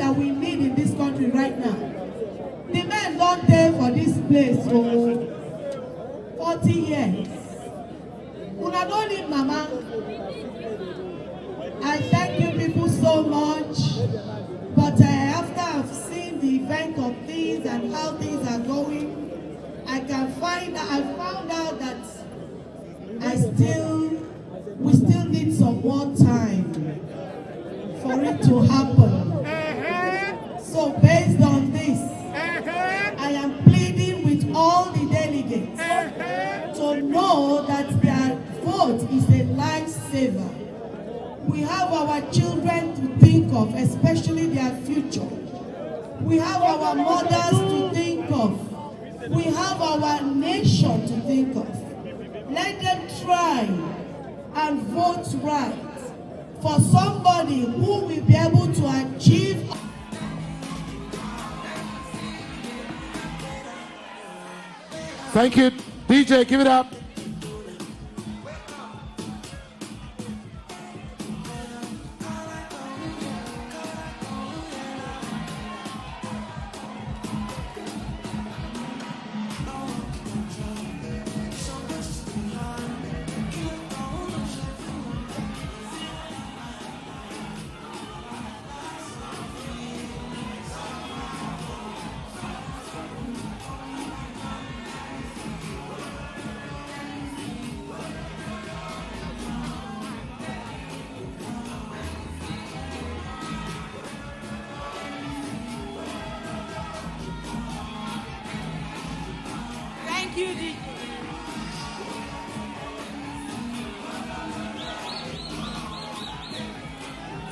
that we need in this country right now. The men don't there for this place for 40 years. Una don't need mama. I thank you people so much. But after I've seen the event of things and how things are going, I found out that we still need some more time for it to happen. So based on this, I am pleading with all the delegates to know that their vote is a lifesaver. We have our children to think of, especially their future. We have our mothers to think of. We have our nation to think of. Let them try and vote right for somebody who will be able to achieve. Thank you. DJ, give it up.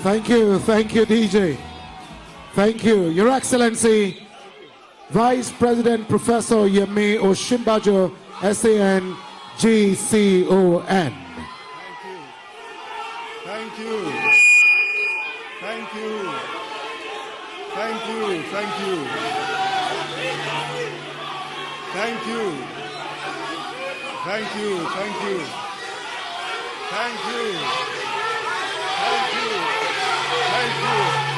Thank you, DJ. Thank you, DJ. Thank you, Your Excellency, Vice President Professor Yemi Oshimbajo, SAN GCON. Thank you. Thank you. Thank you. Thank you. Thank you. Thank you. Thank you. Thank you. Thank you. Thank you.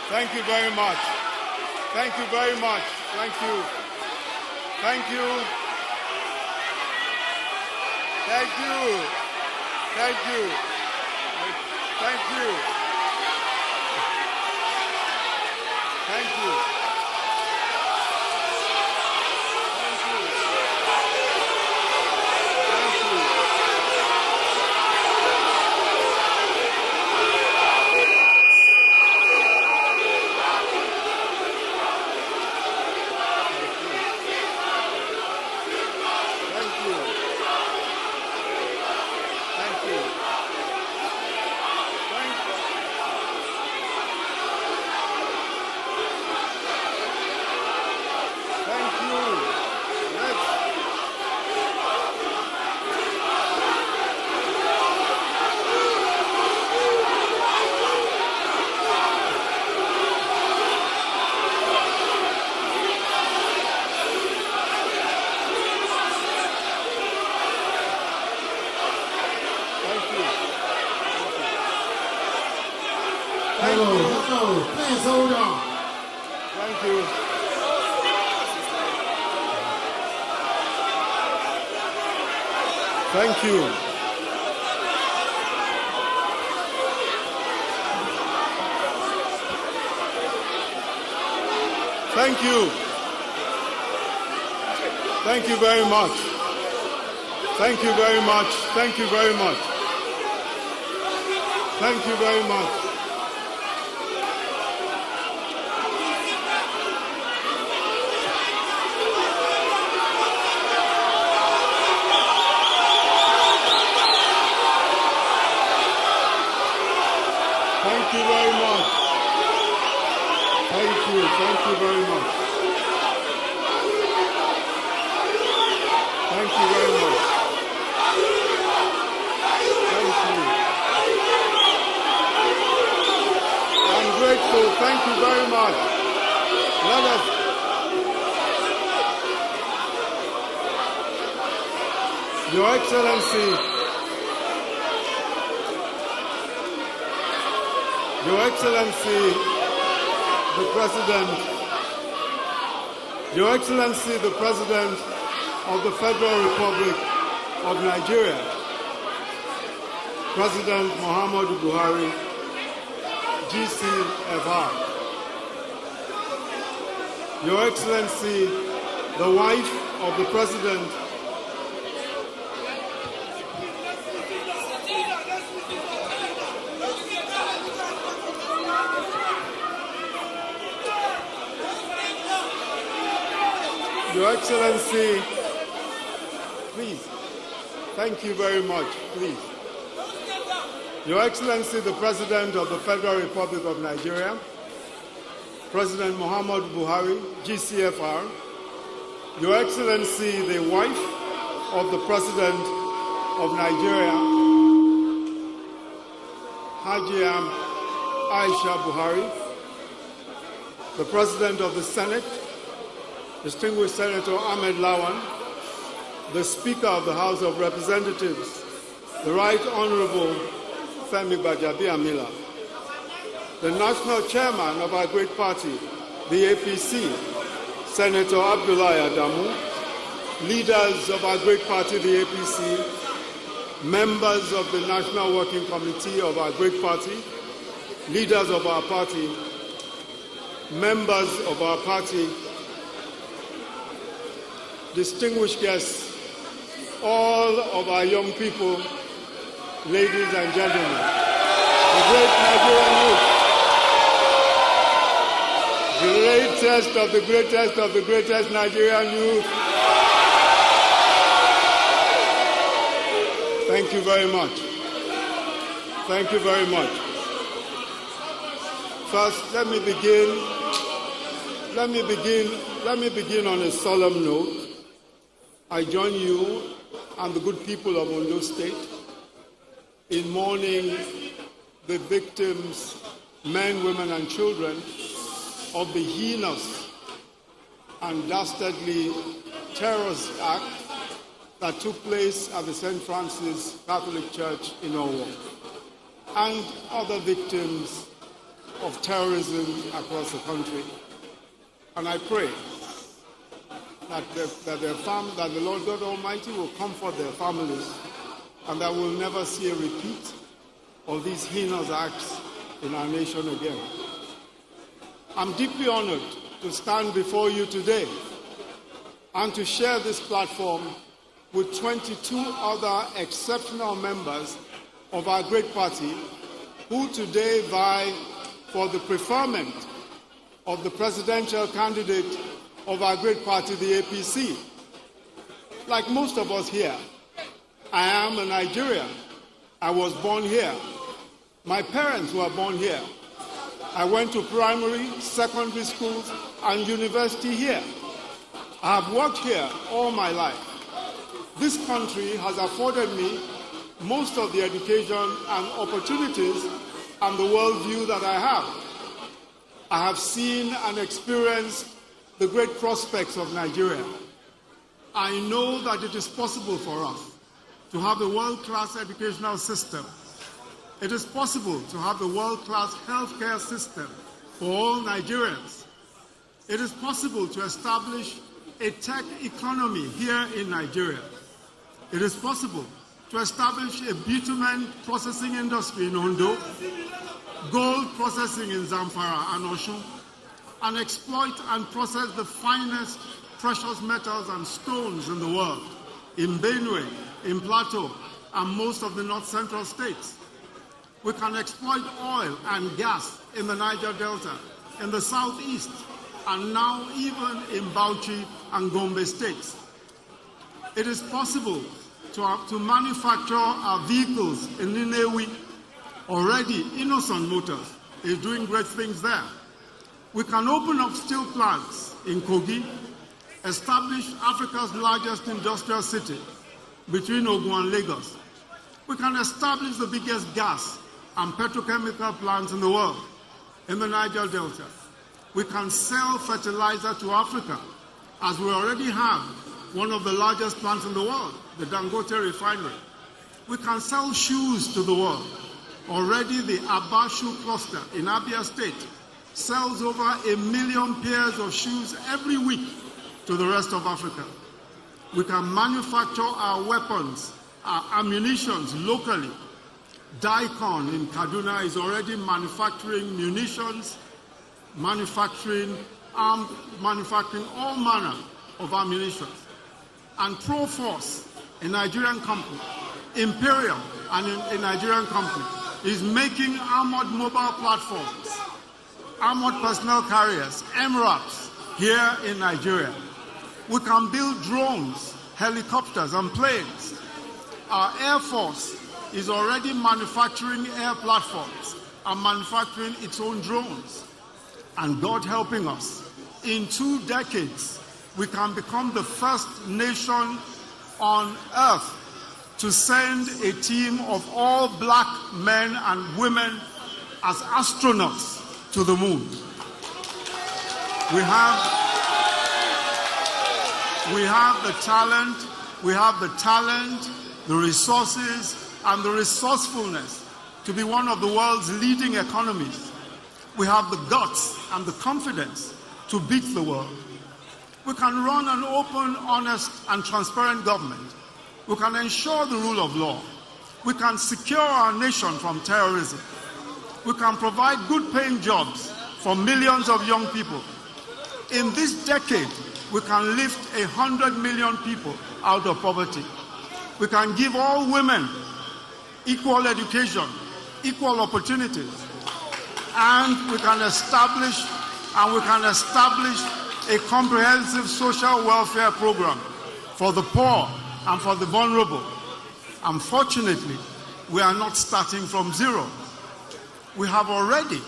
Thank you very much. Thank you very much. Thank you. Thank you. Thank you. Thank you. Thank you. Thank you. Hello, please hold on. Thank you. Thank you. Thank you. Thank you very much. Thank you very much. Thank you very much. Thank you very much. Thank you very much. Thank you. you. Thank you very much. Thank you very much. Thank you. I'm grateful. Thank you very much. Let us. Your Excellency, Your Excellency, the President, Your Excellency, the President of the Federal Republic of Nigeria, President Muhammadu Buhari, GCFR, Your Excellency, the wife of the President, Your Excellency, please, thank you very much, please. Your Excellency, the President of the Federal Republic of Nigeria, President Muhammad Buhari, GCFR, Your Excellency, the wife of the President of Nigeria, Hajiam Aisha Buhari, the President of the Senate, Distinguished Senator Ahmed Lawan, the Speaker of the House of Representatives, the Right Honorable Femi Gbajabiamila, the National Chairman of our great party, the APC, Senator Abdullahi Adamu, leaders of our great party, the APC, members of the National Working Committee of our great party, leaders of our party, members of our party, distinguished guests, all of our young people, ladies and gentlemen, the great Nigerian youth, greatest of the greatest of the greatest Nigerian youth. Thank you very much. Thank you very much. First, let me begin on a solemn note. I join you and the good people of Ondo State in mourning the victims, men, women, and children, of the heinous and dastardly terrorist act that took place at the St. Francis Catholic Church in Owo, and other victims of terrorism across the country. And I pray that the Lord God Almighty will comfort their families, and that we'll never see a repeat of these heinous acts in our nation again. I'm deeply honored to stand before you today and to share this platform with 22 other exceptional members of our great party who today vie for the preferment of the presidential candidate of our great party, the APC. Like most of us here, I am a Nigerian. I was born here. My parents were born here. I went to primary, secondary schools, and university here. I have worked here all my life. This country has afforded me most of the education and opportunities and the worldview that I have. I have seen and experienced the great prospects of Nigeria. I know that it is possible for us to have a world-class educational system. It is possible to have a world-class healthcare system for all Nigerians. It is possible to establish a tech economy here in Nigeria. It is possible to establish a bitumen processing industry in Ondo, gold processing in Zamfara and Osun, and exploit and process the finest precious metals and stones in the world, in Benue, in Plateau, and most of the north-central states. We can exploit oil and gas in the Niger Delta, in the southeast, and now even in Bauchi and Gombe states. It is possible to manufacture our vehicles in Ninewi. Already, Innocent Motors is doing great things there. We can open up steel plants in Kogi, establish Africa's largest industrial city between Ogun and Lagos. We can establish the biggest gas and petrochemical plants in the world in the Niger Delta. We can sell fertilizer to Africa, as we already have one of the largest plants in the world, the Dangote refinery. We can sell shoes to the world. Already the Aba shoe cluster in Abia State sells over 1 million pairs of shoes every week to the rest of Africa. We can manufacture our weapons, our ammunitions locally. Daikon in Kaduna is already manufacturing munitions, manufacturing all manner of ammunition. And Proforce, a Nigerian company, Imperial, a Nigerian company, is making armored mobile platforms, armored personnel carriers, MRAPs, here in Nigeria. We can build drones, helicopters, and planes. Our Air Force is already manufacturing air platforms and manufacturing its own drones. And God helping us, in 2 decades, we can become the first nation on earth to send a team of all black men and women as astronauts to the moon. We have the talent, the resources, and the resourcefulness to be one of the world's leading economies. We have the guts and the confidence to beat the world. We can run an open, honest, and transparent government. We can ensure the rule of law. We can secure our nation from terrorism. We can provide good-paying jobs for millions of young people. In this decade, we can lift 100 million people out of poverty. We can give all women equal education, equal opportunities, and we can establish a comprehensive social welfare program for the poor and for the vulnerable. Unfortunately, we are not starting from zero. We have already,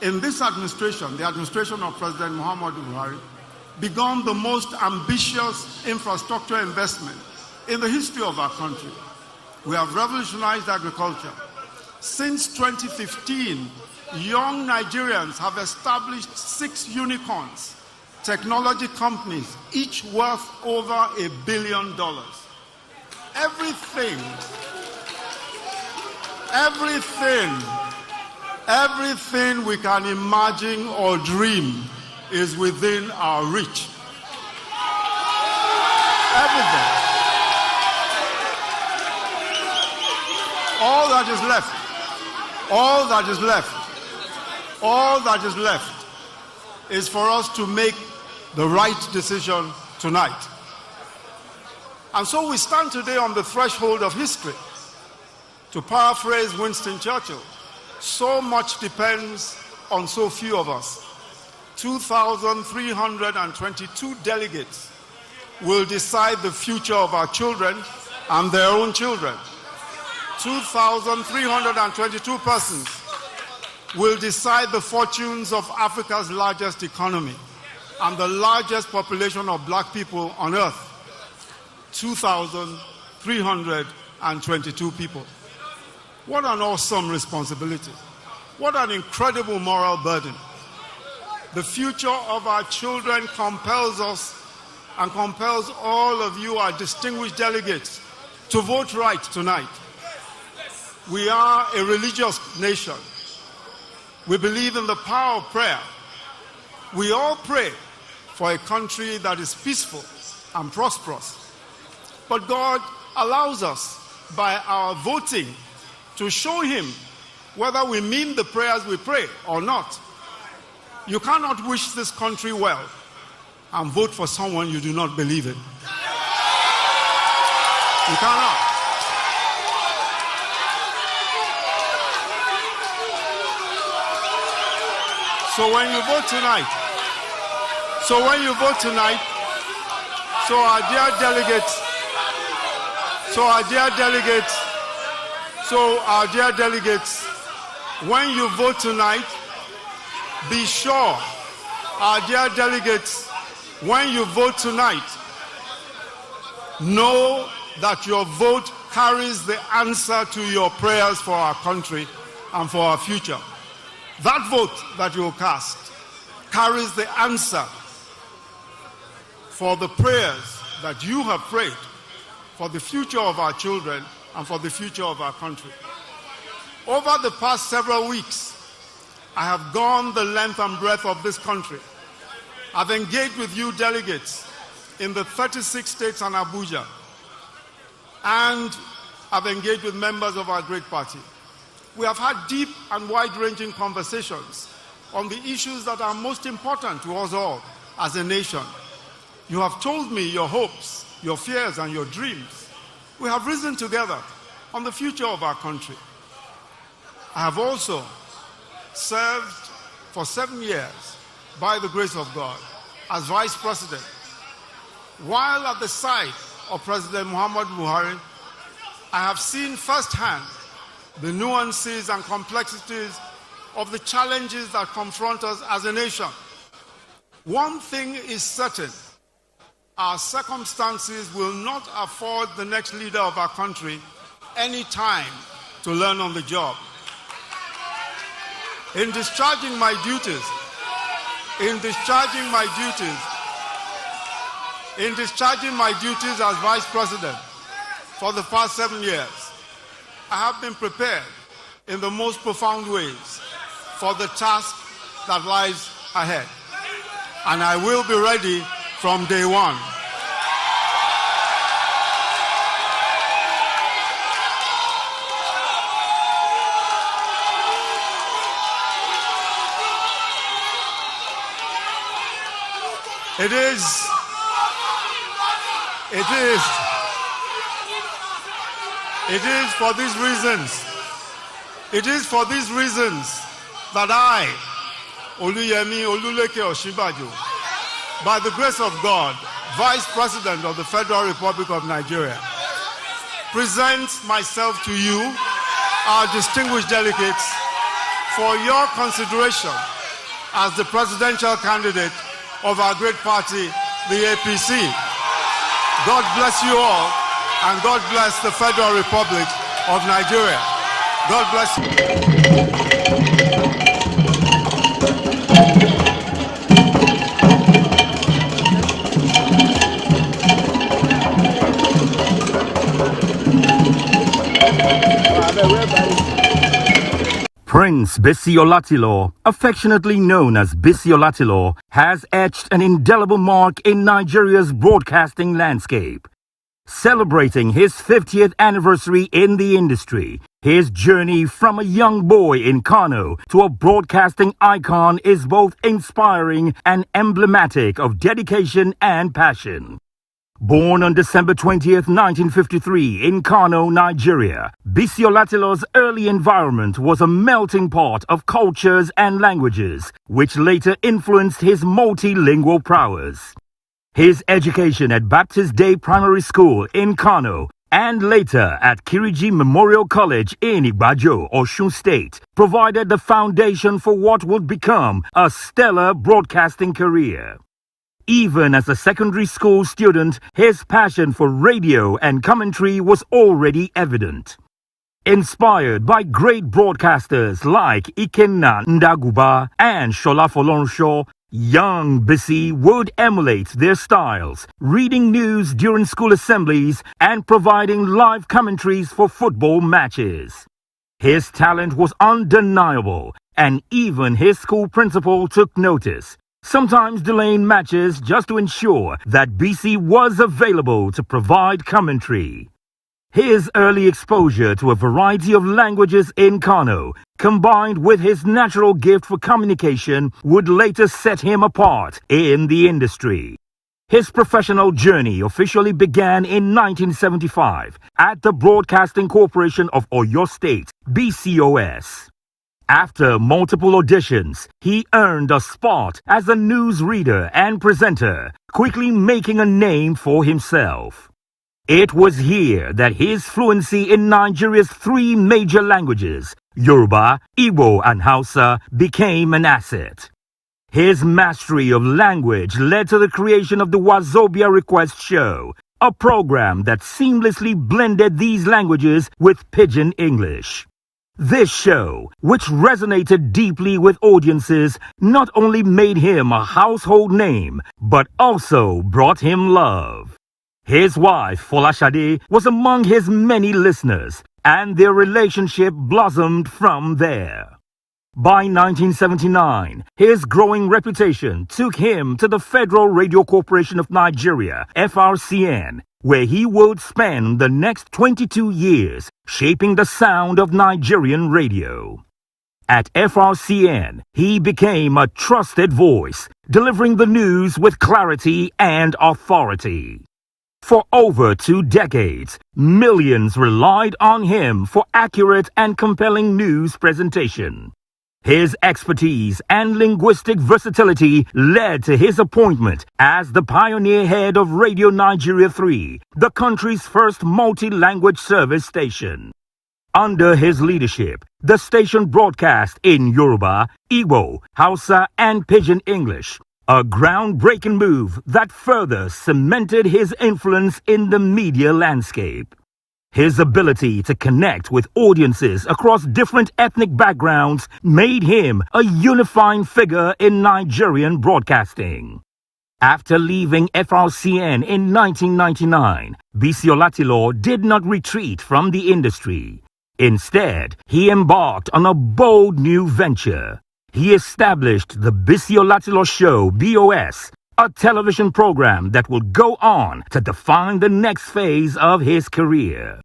in this administration, the administration of President Muhammadu Buhari, begun the most ambitious infrastructure investment in the history of our country. We have revolutionized agriculture. Since 2015, young Nigerians have established 6 unicorns, technology companies, each worth over $1 billion. Everything we can imagine or dream is within our reach. Everything. All that is left is for us to make the right decision tonight. And so we stand today on the threshold of history. To paraphrase Winston Churchill, so much depends on so few of us. 2,322 delegates will decide the future of our children and their own children. 2,322 persons will decide the fortunes of Africa's largest economy and the largest population of black people on earth. 2,322 people. What an awesome responsibility. What an incredible moral burden. The future of our children compels us and compels all of you, our distinguished delegates, to vote right tonight. We are a religious nation. We believe in the power of prayer. We all pray for a country that is peaceful and prosperous. But God allows us, by our voting, to show him whether we mean the prayers we pray or not. You cannot wish this country well and vote for someone you do not believe in. You cannot. So when you vote tonight, so our dear delegates, when you vote tonight, be sure Our dear delegates, when you vote tonight, know that your vote carries the answer to your prayers for our country and for our future. That vote that you will cast carries the answer for the prayers that you have prayed for the future of our children and for the future of our country. Over the past several weeks, I have gone the length and breadth of this country. I've engaged with you delegates in the 36 states and Abuja, and I've engaged with members of our great party. We have had deep and wide-ranging conversations on the issues that are most important to us all as a nation. You have told me your hopes, your fears, and your dreams. We have risen together on the future of our country. I have also served for 7 years, by the grace of God, as Vice President. While at the side of President Muhammad Buhari, I have seen firsthand the nuances and complexities of the challenges that confront us as a nation. One thing is certain: our circumstances will not afford the next leader of our country any time to learn on the job. In discharging my duties as Vice President for the past 7 years, I have been prepared in the most profound ways for the task that lies ahead. And I will be ready from day one. It is for these reasons that I, Oluyemi Oluleke Osinbajo, by the grace of God, Vice President of the Federal Republic of Nigeria, present myself to you, our distinguished delegates, for your consideration as the presidential candidate of our great party, the APC. God bless you all, and God bless the Federal Republic of Nigeria. God bless you. Prince Bisi Olatilo, affectionately known as Bisi Olatilo, has etched an indelible mark in Nigeria's broadcasting landscape. Celebrating his 50th anniversary in the industry, his journey from a young boy in Kano to a broadcasting icon is both inspiring and emblematic of dedication and passion. Born on December 20th, 1953 in Kano, Nigeria, Bisi Olatilo's early environment was a melting pot of cultures and languages, which later influenced his multilingual prowess. His education at Baptist Day Primary School in Kano and later at Kiriji Memorial College in Igbajo, Osun State, provided the foundation for what would become a stellar broadcasting career. Even as a secondary school student, his passion for radio and commentary was already evident. Inspired by great broadcasters like Ikenna Ndaguba and Shola Folorunsho, young Bisi would emulate their styles, reading news during school assemblies and providing live commentaries for football matches. His talent was undeniable, and even his school principal took notice, sometimes delaying matches just to ensure that Bisi was available to provide commentary. His early exposure to a variety of languages in Kano, combined with his natural gift for communication, would later set him apart in the industry. His professional journey officially began in 1975 at the Broadcasting Corporation of Oyo State, BCOS. After multiple auditions, he earned a spot as a newsreader and presenter, quickly making a name for himself. It was here that his fluency in Nigeria's 3 major languages, Yoruba, Igbo, and Hausa, became an asset. His mastery of language led to the creation of the Wazobia Request Show, a program that seamlessly blended these languages with Pidgin English. This show, which resonated deeply with audiences, not only made him a household name, but also brought him love. His wife, Folashade, was among his many listeners, and their relationship blossomed from there. By 1979, his growing reputation took him to the Federal Radio Corporation of Nigeria, FRCN, where he would spend the next 22 years shaping the sound of Nigerian radio. At FRCN, he became a trusted voice, delivering the news with clarity and authority. For over 2 decades, millions relied on him for accurate and compelling news presentation. His expertise and linguistic versatility led to his appointment as the pioneer head of Radio Nigeria 3, the country's first multi-language service station. Under his leadership, the station broadcast in Yoruba, Igbo, Hausa, and Pidgin English, a groundbreaking move that further cemented his influence in the media landscape. His ability to connect with audiences across different ethnic backgrounds made him a unifying figure in Nigerian broadcasting. After leaving FRCN in 1999, Biscon did not retreat from the industry. Instead, he embarked on a bold new venture. He established the Biscon Show, BOS, a television program that will go on to define the next phase of his career.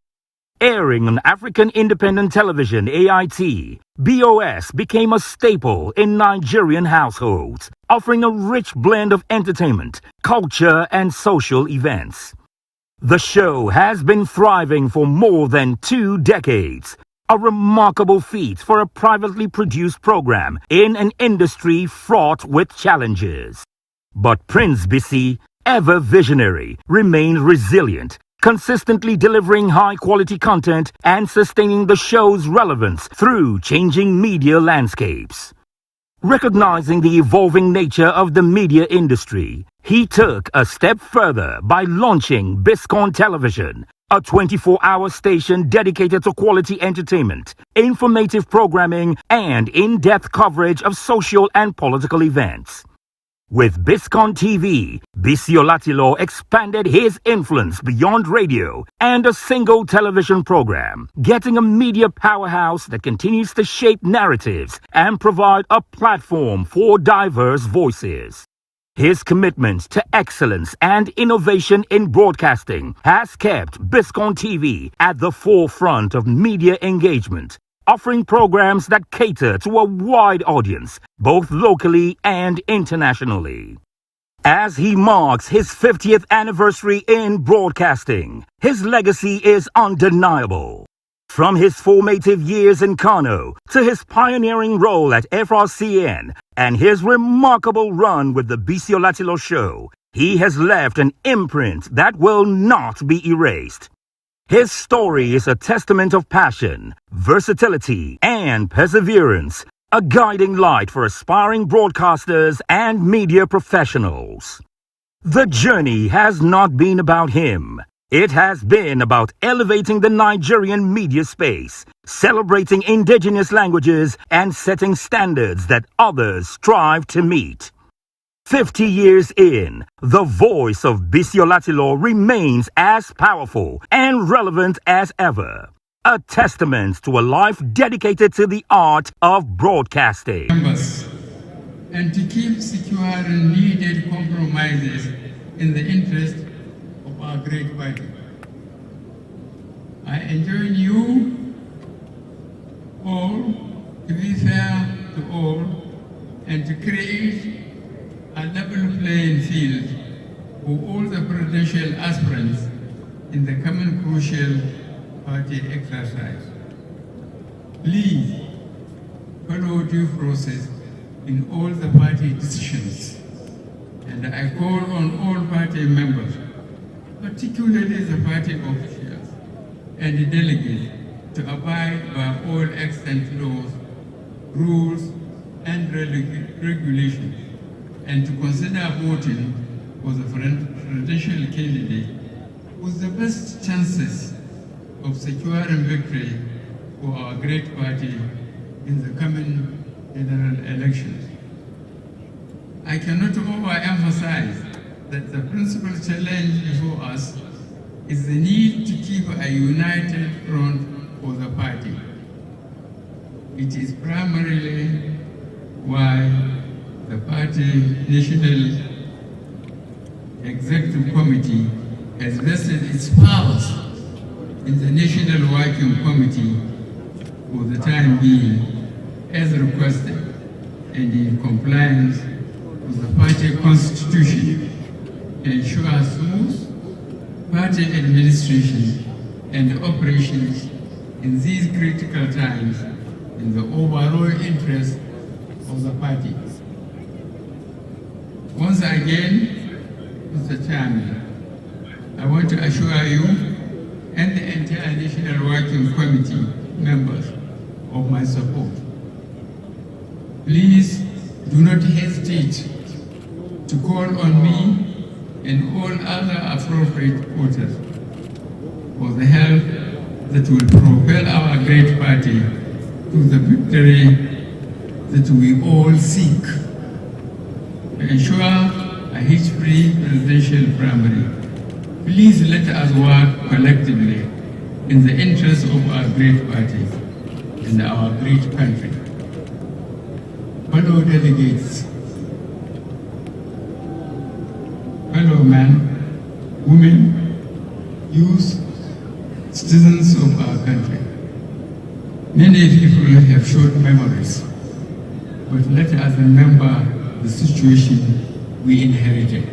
Airing on African Independent Television, AIT, BOS became a staple in Nigerian households, offering a rich blend of entertainment, culture, and social events. The show has been thriving for more than 2 decades, a remarkable feat for a privately produced program in an industry fraught with challenges. But Prince Bissi, ever visionary, remained resilient, consistently delivering high-quality content and sustaining the show's relevance through changing media landscapes. Recognizing the evolving nature of the media industry, he took a step further by launching Biscon Television, a 24-hour station dedicated to quality entertainment, informative programming, and in-depth coverage of social and political events. With Biscon TV, Biscon expanded his influence beyond radio and a single television program, getting a media powerhouse that continues to shape narratives and provide a platform for diverse voices. His commitment to excellence and innovation in broadcasting has kept Biscon TV at the forefront of media engagement, offering programs that cater to a wide audience, both locally and internationally. As he marks his 50th anniversary in broadcasting, his legacy is undeniable. From his formative years in Kano to his pioneering role at FRCN and his remarkable run with the Biscon Show, he has left an imprint that will not be erased. His story is a testament of passion, versatility, and perseverance, a guiding light for aspiring broadcasters and media professionals. The journey has not been about him. It has been about elevating the Nigerian media space, celebrating indigenous languages, and setting standards that others strive to meet. 50 years in, the voice of Biscon remains as powerful and relevant as ever, a testament to a life dedicated to the art of broadcasting. Members, and to keep securing needed compromises in the interest of our great party. I enjoin you all to be fair to all and to create a level playing field for all the presidential aspirants in the coming crucial party exercise. Please follow due process in all the party decisions, and I call on all party members, particularly the party officials and the delegates, to abide by all extant laws, rules, and regulations and to consider voting for the presidential candidate with the best chances of securing victory for our great party in the coming general elections. I cannot overemphasize that the principal challenge before us is the need to keep a united front for the party. It is primarily why the party National Executive Committee has vested its powers in the National Working Committee for the time being as requested and in compliance with the party constitution to ensure smooth party administration and operations in these critical times in the overall interest of the party. Once again, Mr. Chairman, I want to assure you and the entire National Working Committee members of my support. Please do not hesitate to call on me and all other appropriate voters for the help that will propel our great party to the victory that we all seek. To ensure a hitch-free presidential primary, please let us work collectively in the interest of our great party and our great country. Fellow delegates, fellow men, women, youth, citizens of our country. Many people have short memories, but let us remember the situation we inherited.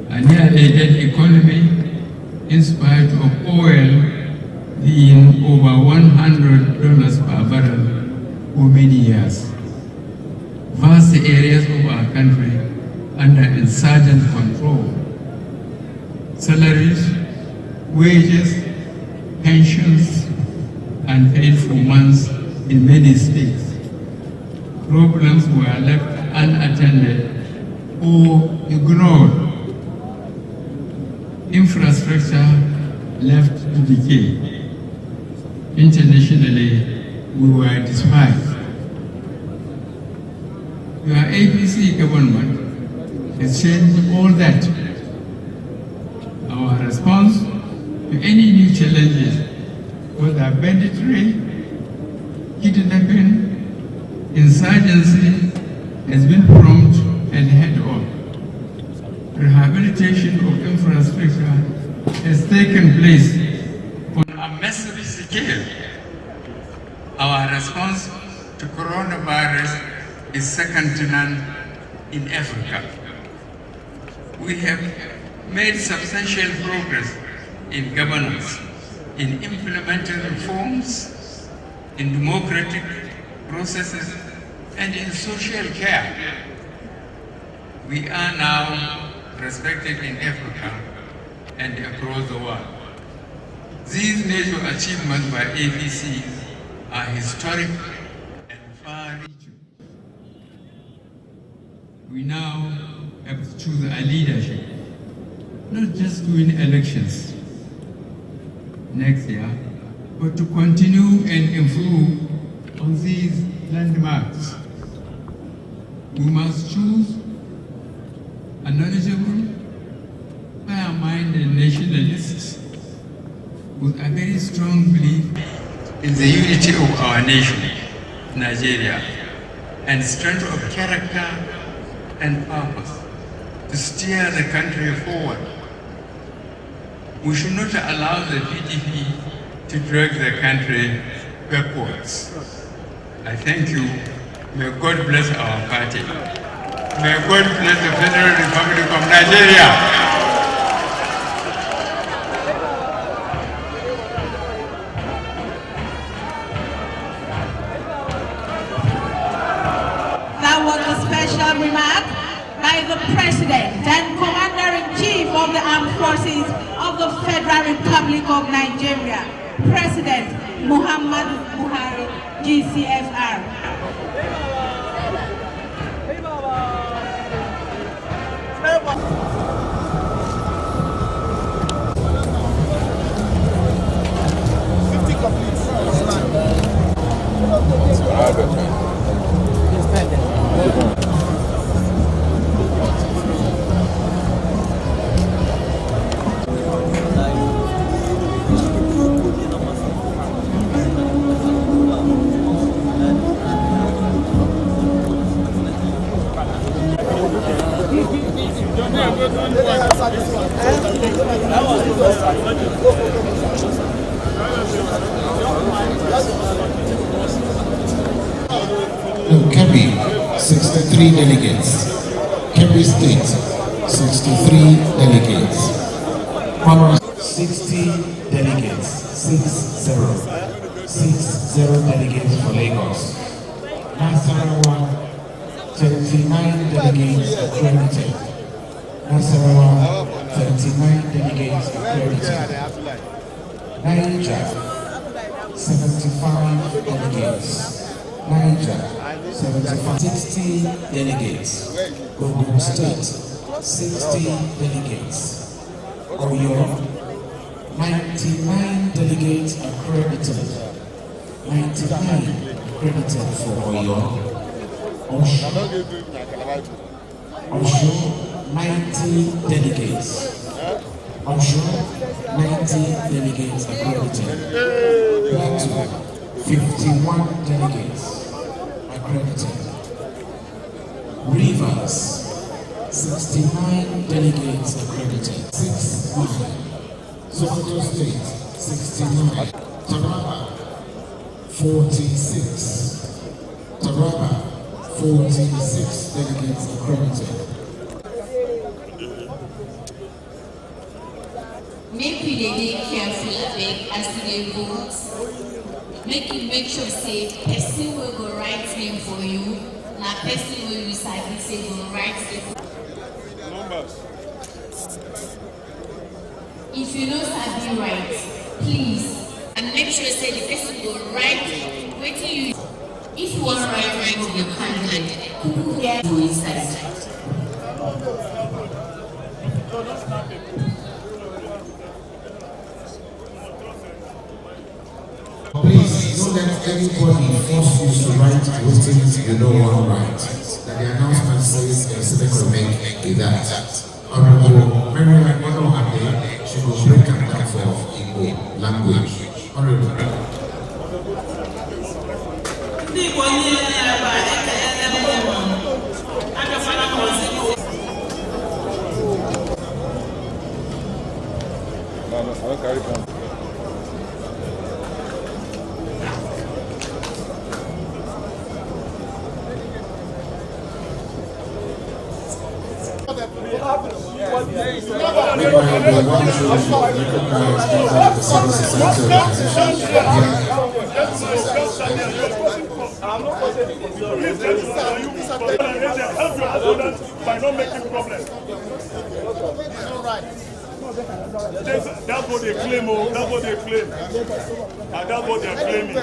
A nearly dead economy, in spite of oil being over $100 per barrel for many years. Vast areas of our country under insurgent control. Salaries, wages, pensions, unpaid for months in many states. Problems were left unattended or ignored. Infrastructure left to decay. Internationally, we were despised. Your APC government has changed all that. Our response to any new challenges, whether banditry, kidnapping, insurgency, has been prompt and head-on. Rehabilitation of infrastructure has taken place on a massive scale. Our response to coronavirus is second to none in Africa. We have made substantial progress in governance, in implementing reforms, in democratic processes, and in social care. We are now respected in Africa and across the world. These major achievements by APC are historic and far-reaching. We now have to choose a leadership, not just to win elections next year, but to continue and improve on these landmarks. We must choose a knowledgeable, fair-minded nationalist with a very strong belief in the unity of our nation, Nigeria, and strength of character and purpose to steer the country forward. We should not allow the PDP to drag the country backwards. I thank you. May God bless our party. May God bless the Federal Republic of Nigeria. That was a special remark by the President and Commander-in-Chief of the Armed Forces of the Federal Republic of Nigeria, President Muhammadu Buhari, GCFR. Kebbi, 63 delegates. Kebbi State, 63 delegates. 60 delegates, 60 delegates for Lagos. Nasarawa, 39 delegates accredited. Nasarawa, 39 delegates accredited. Niger, 75 delegates. Niger, 75, 60 delegates. Ogun State, 60 delegates. Oyo, 99 delegates accredited. 99 accredited for Oyo. Osun, 90 delegates. Osun, 90 delegates accredited. Plateau, 51 delegates accredited. Rivers, 69 delegates accredited. 69. Sokoto State, 69. Taraba, 46. Taraba, 46 delegates accredited. Make we dey careful abeg as we dey vote. Make sure say person will go write name for you. Na person will you sabi say go write name. Numbers. If you know sabi write, please and make sure say the person go write wetin you. If you wan write for your candidate, who get to inside. Please don't let anybody force you to write those things you don't want to write. That the announcement says Civic will make that. Honorable Mary Mono Ade, she will break them down for Igbo language. Honorable. By not making problems. That's what they claim, that's what they claim. And that's what they're claiming.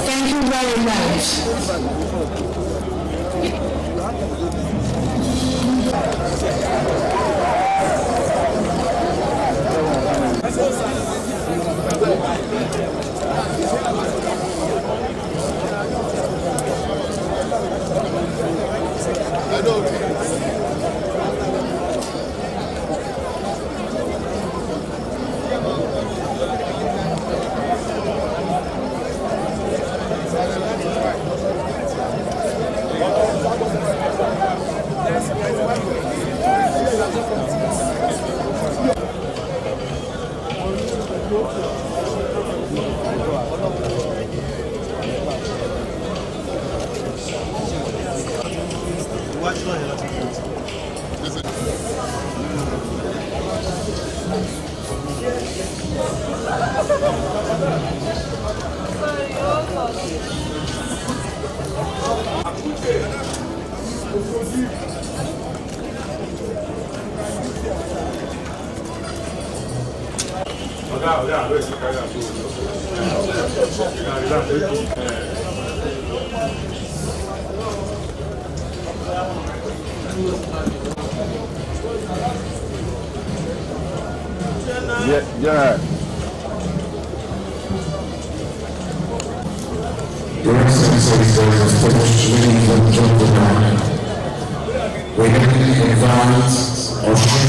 Thank you very much. Yeah. Your Excellency, there is a ladies and gentlemen. We have advance of the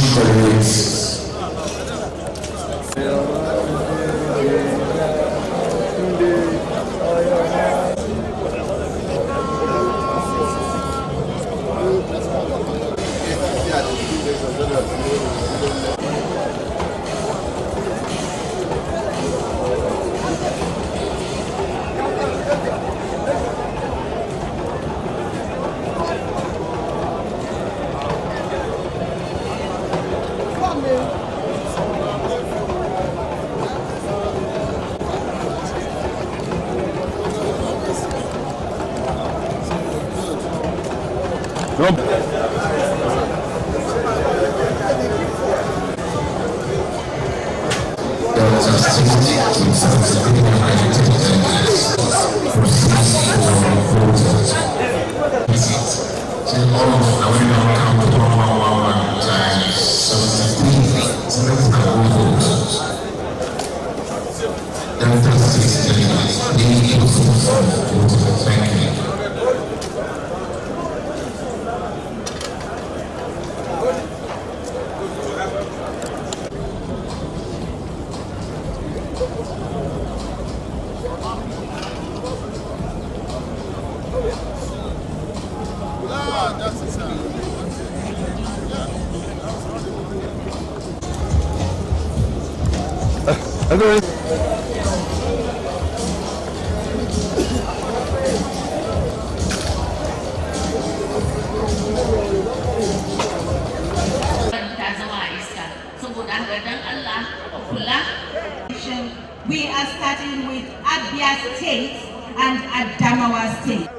We are starting with Abia State and Adamawa State.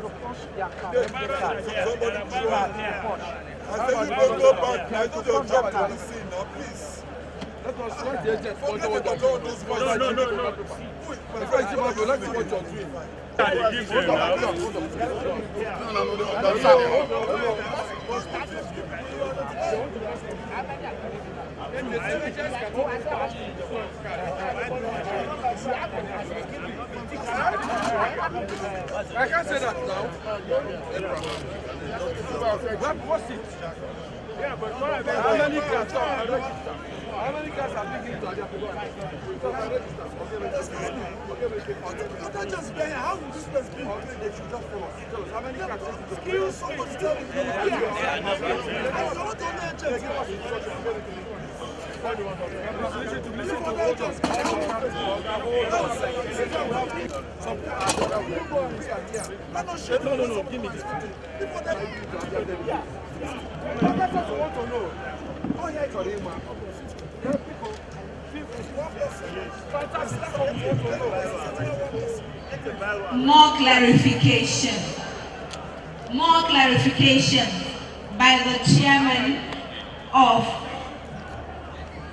Go back. I do your job to this scene now, please. Let us see the agent. No. Before I see what you're doing. I can't say that now. What's it? Yeah, but how many cars? How many cars are big into Adia? Okay, just there. How will this place be? They should just tell us. How many cars? Skills, somebody tell me. I want to know. Listen to what just no, give me this. That's what you want to know. Oh, yeah, it's already man. Fantastic. That's what we want to know. More clarification by the chairman of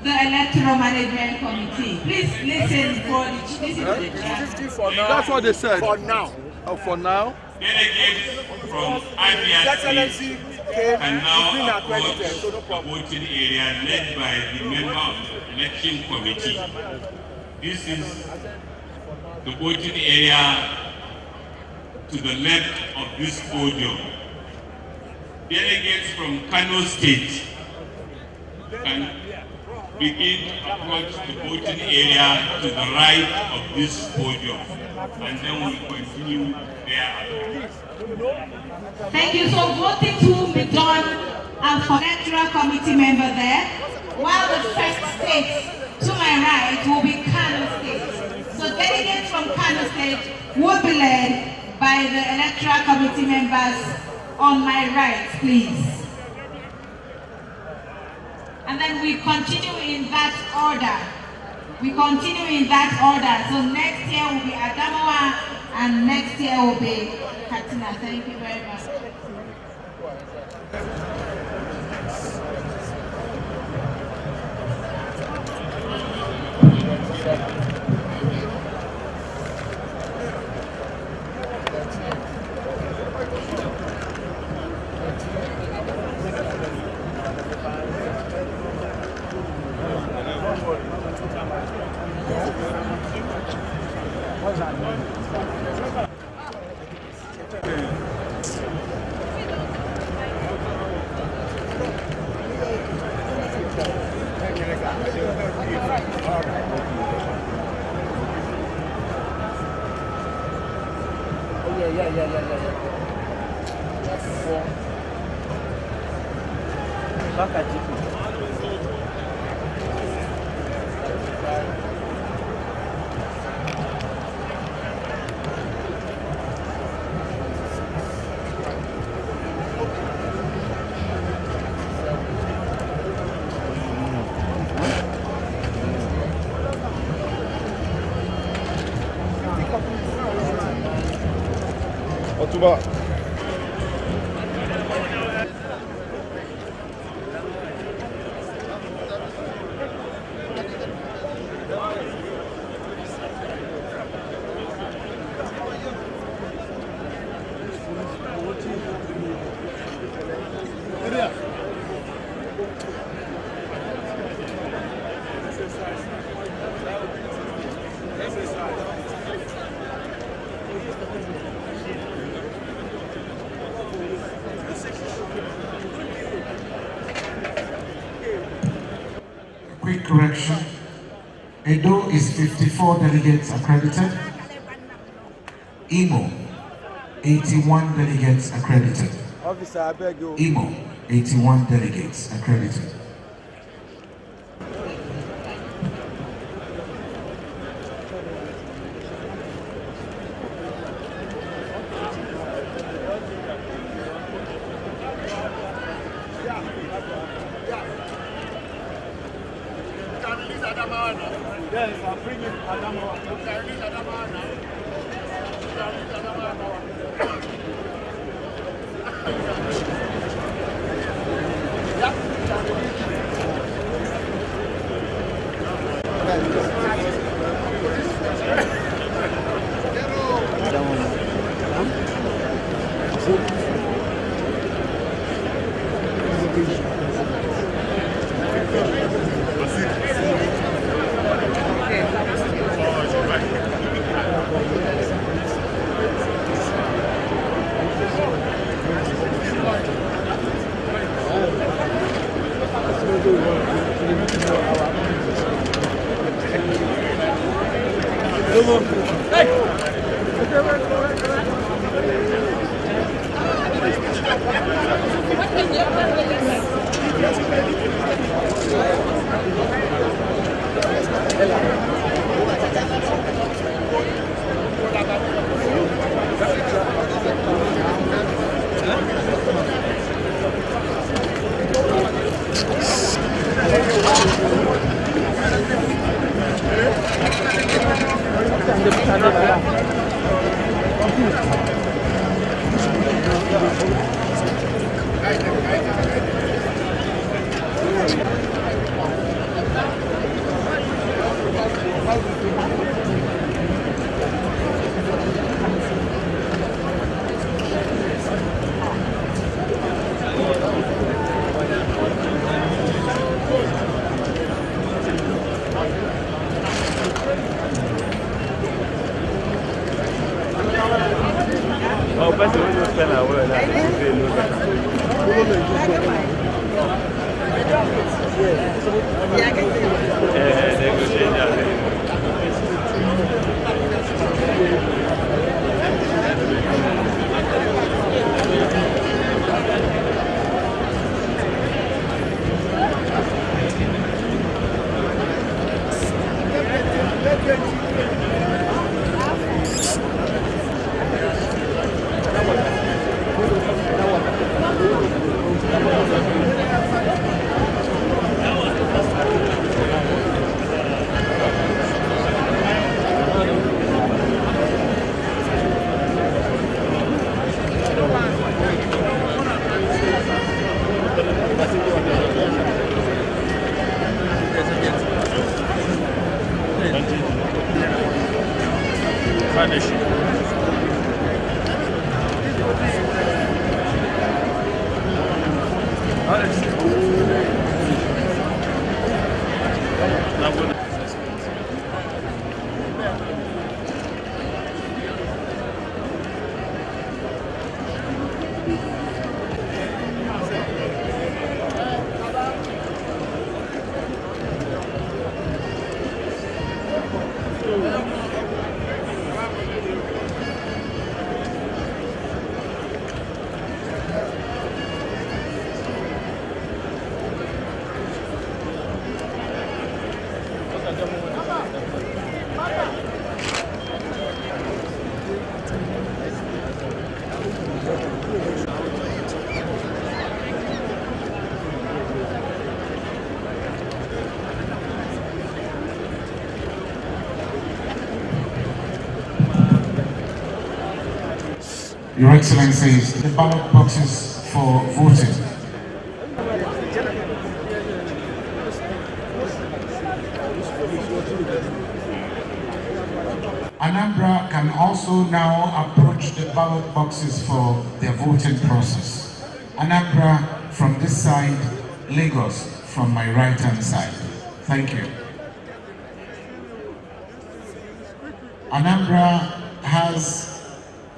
the Electoral Management Committee. Please listen to the chairman. That's what they said. For now. Oh, for now. Delegates from Abia State can now approach the voting area led by the member of the election committee. This is the voting area to the left of this podium. Delegates from Kano State can begin to approach the voting area to the right of this podium, and then we'll continue there. Thank you. So voting to be done and for electoral committee member there, while the first state to my right will be Kano State. So delegates from Kano State will be led by the electoral committee members on my right, please. And then we continue in that order. We continue in that order. So next year will be Adamawa and next year will be Katina. Thank you very much. Otuba. Quick correction. Edo is 54 delegates accredited. Imo, 81 delegates accredited. Imo, 81 delegates accredited. Yes, I'm bringing Adamawa. Adamawa now. Your Excellencies, the ballot boxes for voting. Anambra can also now approach the ballot boxes for their voting process. Anambra from this side, Lagos from my right-hand side. Thank you. Anambra has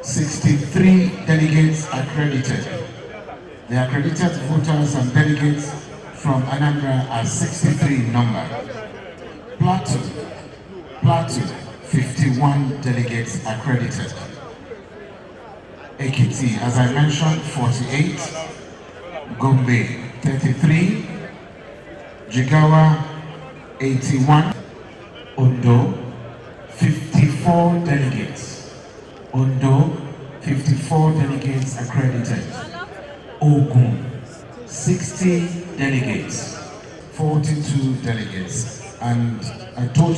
63 delegates accredited. The accredited voters and delegates from Anambra are 63 in number. Plateau, 51 delegates accredited. Ekiti, as I mentioned, 48. Gombe, 33. Jigawa, 81. Ondo, 54 delegates. Ondo, 54 delegates accredited. Ogun, 60 delegates, 42 delegates, and a total